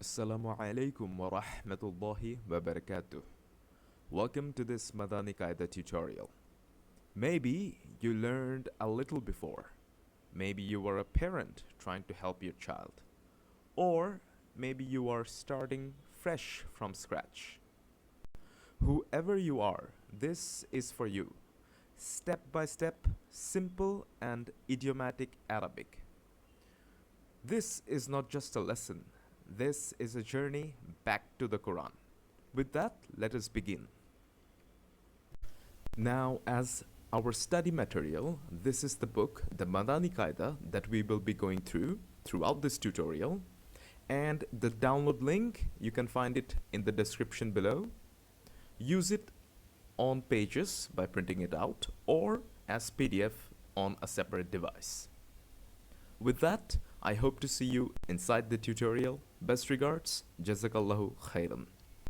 Assalamu alaikum wa rahmatullahi wa barakatuh. Welcome to this Madani Qaida tutorial. Maybe you learned a little before. Maybe you were a parent trying to help your child. Or maybe you are starting fresh from scratch. Whoever you are, this is for you. Step by step, simple and idiomatic Arabic. This is not just a lesson. This is a journey back to the Quran. With that, let us begin. Now, as our study material, this is the book, the Madani Qaida, that we will be going through throughout this tutorial. And the download link, you can find it in the description below. Use it on Pages by printing it out or as PDF on a separate device. With that, I hope to see you inside the tutorial. Best regards, Jazakallahu khairan.